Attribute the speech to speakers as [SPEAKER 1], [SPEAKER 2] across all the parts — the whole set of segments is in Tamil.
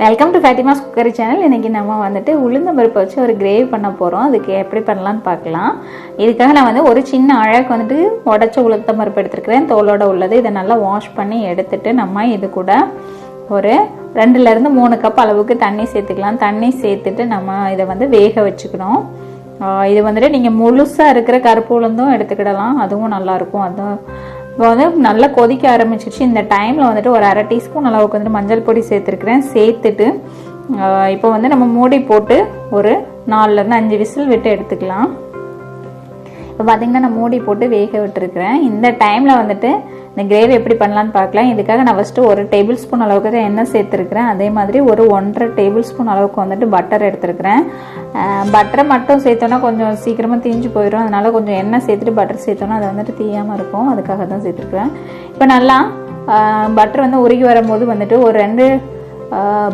[SPEAKER 1] Welcome to Fathima's cookery channel. இன்றைக்கி நம்ம வந்துட்டு உளுந்தம் பருப்பை வச்சு ஒரு கிரேவி பண்ண போகிறோம். அதுக்கு எப்படி பண்ணலான்னு பார்க்கலாம். இதுக்காக நான் வந்து ஒரு சின்ன அழகு வந்துட்டு உடச்ச உளுத்தம் பருப்பு எடுத்துருக்கிறேன், தோலோட உள்ளது. இதை நல்லா வாஷ் பண்ணி எடுத்துட்டு நம்ம இது கூட ஒரு 2லேருந்து 3 கப் அளவுக்கு தண்ணி சேர்த்துக்கலாம். தண்ணி சேர்த்துட்டு நம்ம இதை வந்து வேக வச்சுக்கணும். இது வந்துட்டு நீங்கள் முழுசாக இருக்கிற கருப்பு உளுந்தும் எடுத்துக்கிடலாம், அதுவும் நல்லாயிருக்கும். அதுவும் இப்போ வந்து நல்லா கொதிக்க ஆரம்பிச்சிருச்சு. இந்த டைமில் வந்துட்டு ஒரு 1/2 டீஸ்பூன் அளவுக்கு வந்துட்டு மஞ்சள் பொடி சேர்த்துருக்குறேன். சேர்த்துட்டு இப்போ வந்து நம்ம மூடி போட்டு ஒரு 4லேருந்து 5 விசில் விட்டு எடுத்துக்கலாம். இப்போ பார்த்தீங்கன்னா நான் மூடி போட்டு வேக விட்டுருக்குறேன். இந்த டைமில் வந்துட்டு இந்த கிரேவி எப்படி பண்ணலான்னு பார்க்கலாம். இதுக்காக நான் ஃபஸ்ட்டு 1 டேபிள் ஸ்பூன் அளவுக்கு எண்ணெய் சேர்த்துருக்குறேன். அதே மாதிரி ஒரு 1.5 டேபிள் ஸ்பூன் அளவுக்கு வந்துட்டு பட்டர் எடுத்துருக்குறேன். பட்டரை மட்டும் சேர்த்தோன்னா கொஞ்சம் சீக்கிரமாக தீஞ்சு போயிடும். அதனால கொஞ்சம் எண்ணெய் சேர்த்துட்டு பட்டர் சேர்த்தோன்னா அது வந்துட்டு தீயாமல் இருக்கும். அதுக்காக தான் சேர்த்துருக்குறேன். இப்போ நல்லா பட்டர் வந்து உருகி வரும்போது வந்துட்டு ஒரு 2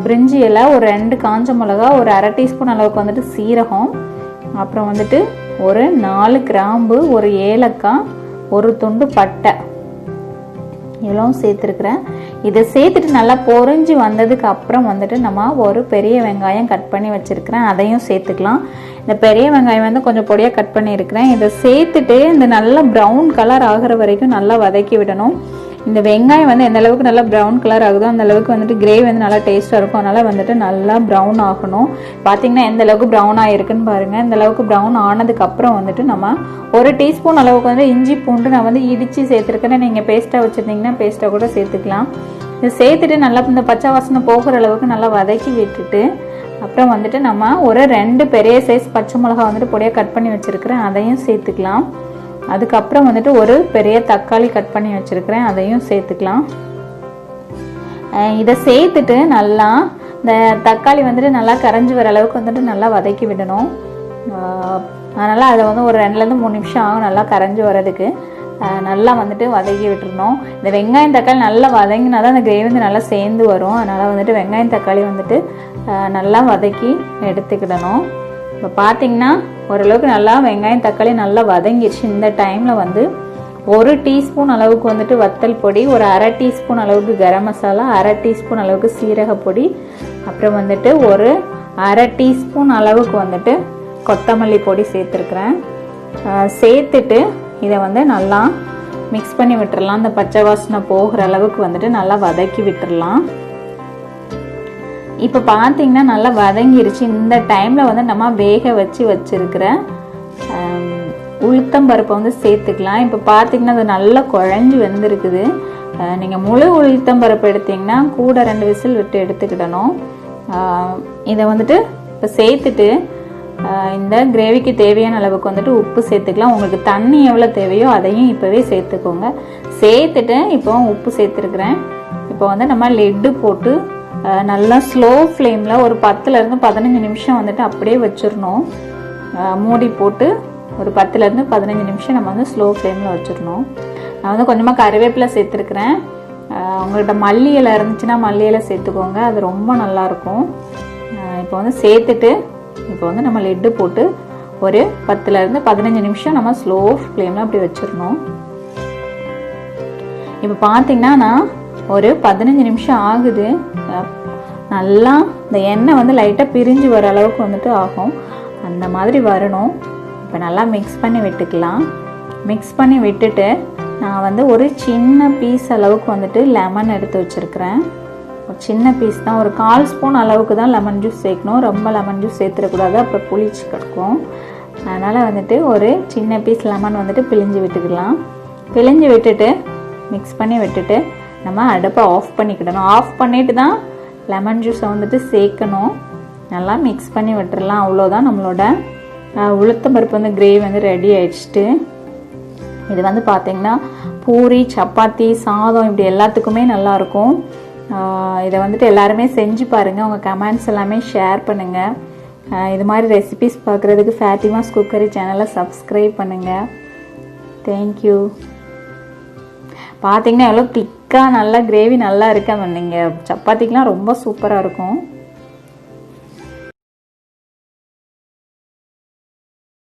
[SPEAKER 1] பிரிஞ்சி இலை, ஒரு 2 காஞ்ச மிளகா, ஒரு 1/2 டீஸ்பூன் அளவுக்கு வந்துட்டு சீரகம், அப்புறம் வந்துட்டு ஒரு 4 கிராம்பு, ஒரு ஏலக்காய், ஒரு துண்டு பட்டை, இவ்வளவும் சேர்த்துருக்குறேன். இதை சேர்த்துட்டு நல்லா பொரிஞ்சு வந்ததுக்கு அப்புறம் வந்துட்டு நம்ம ஒரு பெரிய வெங்காயம் கட் பண்ணி வச்சுருக்கிறேன், அதையும் சேர்த்துக்கலாம். இந்த பெரிய வெங்காயம் வந்து கொஞ்சம் பொடியாக கட் பண்ணியிருக்கிறேன். இதை சேர்த்துட்டு இந்த நல்லா ப்ரௌன் கலர் ஆகிற வரைக்கும் நல்லா வதக்கி விடணும். இந்த வெங்காயம் வந்து எந்த அளவுக்கு நல்லா ப்ரௌன் கலர் ஆகுதோ அந்த அளவுக்கு வந்துட்டு கிரேவி வந்து நல்லா டேஸ்ட்டாக இருக்கும். அதனால் வந்துட்டு நல்லா ப்ரௌன் ஆகணும். பார்த்தீங்கன்னா எந்த அளவுக்கு ப்ரௌன் ஆகிருக்குன்னு பாருங்கள். இந்த அளவுக்கு ப்ரௌன் ஆனதுக்கப்புறம் வந்துட்டு நம்ம 1 டீஸ்பூன் அளவுக்கு வந்து இஞ்சி பூண்டு நான் வந்து இடித்து சேர்த்துருக்கேன். நீங்கள் பேஸ்ட்டாக வச்சுருந்தீங்கன்னா பேஸ்ட்டாக கூட சேர்த்துக்கலாம். இது சேர்த்துட்டு நல்லா இந்த பச்சை வாசனை போகிற அளவுக்கு நல்லா வதக்கி விட்டுட்டு அப்புறம் வந்துட்டு நம்ம ஒரு 2 பெரிய சைஸ் பச்சை மிளகா வந்துட்டு பொடியாக கட் பண்ணி வச்சுருக்கிறேன், அதையும் சேர்த்துக்கலாம். அதுக்கப்புறம் வந்துட்டு ஒரு பெரிய தக்காளி கட் பண்ணி வச்சுருக்கிறேன், அதையும் சேர்த்துக்கலாம். இதை சேர்த்துட்டு நல்லா இந்த தக்காளி வந்துட்டு நல்லா கரைஞ்சி வர அளவுக்கு வந்துட்டு நல்லா வதக்கி விடணும். அதனால் அதை வந்து ஒரு 2லேருந்து 3 நிமிஷம் ஆகும் நல்லா கரைஞ்சி வர்றதுக்கு. நல்லா வந்துட்டு வதக்கி விட்டுருணும். இந்த வெங்காயம் தக்காளி நல்லா வதங்கினா தான் அந்த கிரேவி வந்து நல்லா சேர்ந்து வரும். அதனால் வந்துட்டு வெங்காயம் தக்காளி வந்துட்டு நல்லா வதக்கி எடுத்துக்கிடணும். இப்போ பார்த்தீங்கன்னா ஓரளவுக்கு நல்லா வெங்காயம் தக்காளி நல்லா வதங்கிடுச்சு. இந்த டைமில் வந்து 1 டீஸ்பூன் அளவுக்கு வந்துட்டு வத்தல் பொடி, ஒரு 1/2 டீஸ்பூன் அளவுக்கு கரம் மசாலா, 1/2 டீஸ்பூன் அளவுக்கு சீரக பொடி, அப்புறம் வந்துட்டு ஒரு 1/2 டீஸ்பூன் அளவுக்கு வந்துட்டு கொத்தமல்லி பொடி சேர்த்துருக்குறேன். சேர்த்துட்டு இதை வந்து நல்லா மிக்ஸ் பண்ணி விட்டுறலாம். இந்த பச்சை வாசனை போகிற அளவுக்கு வந்துட்டு நல்லா வதக்கி விட்டுறலாம். இப்போ பார்த்தீங்கன்னா நல்லா வதங்கிருச்சு. இந்த டைமில் வந்து நம்ம வேக வச்சுருக்கிற உளுத்தம் பருப்பை வந்து சேர்த்துக்கலாம். இப்போ பார்த்தீங்கன்னா அது நல்லா குழஞ்சி வந்துருக்குது. நீங்கள் முழு உளுத்தம் பருப்பு எடுத்திங்கன்னா கூட 2 விசில் விட்டு எடுத்துக்கிடணும். இதை வந்துட்டு இப்போ சேர்த்துட்டு இந்த கிரேவிக்கு தேவையான அளவுக்கு வந்துட்டு உப்பு சேர்த்துக்கலாம். உங்களுக்கு தண்ணி எவ்வளோ தேவையோ அதையும் இப்போவே சேர்த்துக்கோங்க. சேர்த்துட்டு இப்போ உப்பு சேர்த்துருக்குறேன். இப்போ வந்து நம்ம லெட்டு போட்டு நல்லா ஸ்லோ ஃப்ளேமில் ஒரு 10லேருந்து 15 நிமிஷம் வந்துட்டு அப்படியே வச்சிடணும். மூடி போட்டு ஒரு 10லேருந்து 15 நிமிஷம் நம்ம வந்து ஸ்லோ ஃப்ளேமில் வச்சிடணும். நான் வந்து கொஞ்சமாக கருவேப்பிலை சேர்த்துருக்குறேன். உங்கள்கிட்ட மல்லி இலை இருந்துச்சுன்னா மல்லி இலை சேர்த்துக்கோங்க, அது ரொம்ப நல்லாயிருக்கும். இப்போ வந்து சேர்த்துட்டு இப்போ வந்து நம்ம லெட்டு போட்டு ஒரு 10லேருந்து 15 நிமிஷம் நம்ம ஸ்லோ ஃப்ளேமில் அப்படி வச்சிடணும். இப்போ பார்த்தீங்கன்னா நான் ஒரு 15 நிமிஷம் ஆகுது. நல்லா இந்த எண்ணெய் வந்து லைட்டாக பிரிஞ்சு வர அளவுக்கு வந்துட்டு ஆகும். அந்த மாதிரி வரணும். இப்போ நல்லா மிக்ஸ் பண்ணி விட்டுக்கலாம். மிக்ஸ் பண்ணி விட்டுட்டு நான் வந்து ஒரு சின்ன பீஸ் அளவுக்கு வந்துட்டு லெமன் எடுத்து வச்சுருக்கிறேன். ஒரு சின்ன பீஸ் தான், ஒரு 1/4 ஸ்பூன் அளவுக்கு தான் லெமன் ஜூஸ் சேர்க்கணும். ரொம்ப லெமன் ஜூஸ் சேர்த்துடக்கூடாது, அப்புறம் புளிச்சு கிடக்கும். அதனால் வந்துட்டு ஒரு சின்ன பீஸ் லெமன் வந்துட்டு பிழிஞ்சு விட்டுக்கலாம். பிழிஞ்சு விட்டுட்டு மிக்ஸ் பண்ணி விட்டுட்டு நம்ம அடுப்பை ஆஃப் பண்ணிக்கிடணும். ஆஃப் பண்ணிட்டு தான் லெமன் ஜூஸை வந்துட்டு சேர்க்கணும். நல்லா மிக்ஸ் பண்ணி விட்டுடலாம். அவ்வளோதான், நம்மளோட உளுத்தம் பருப்பு வந்து கிரேவி வந்து ரெடி ஆயிடுச்சு. இது வந்து பார்த்திங்கன்னா பூரி, சப்பாத்தி, சாதம் இப்படி எல்லாத்துக்குமே நல்லாயிருக்கும். இதை வந்துட்டு எல்லாருமே செஞ்சு பாருங்கள். உங்கள் கமெண்ட்ஸ் எல்லாமே ஷேர் பண்ணுங்கள். இது மாதிரி ரெசிபிஸ் பார்க்குறதுக்கு ஃபேத்திமாஸ் குக்கரி சேனலை சப்ஸ்கிரைப் பண்ணுங்கள். தேங்க்யூ. பார்த்தீங்கன்னா எவ்வளோ திக்காக நல்லா கிரேவி நல்லா இருக்க நீங்கள் சப்பாத்திக்கெலாம் ரொம்ப சூப்பராக இருக்கும்.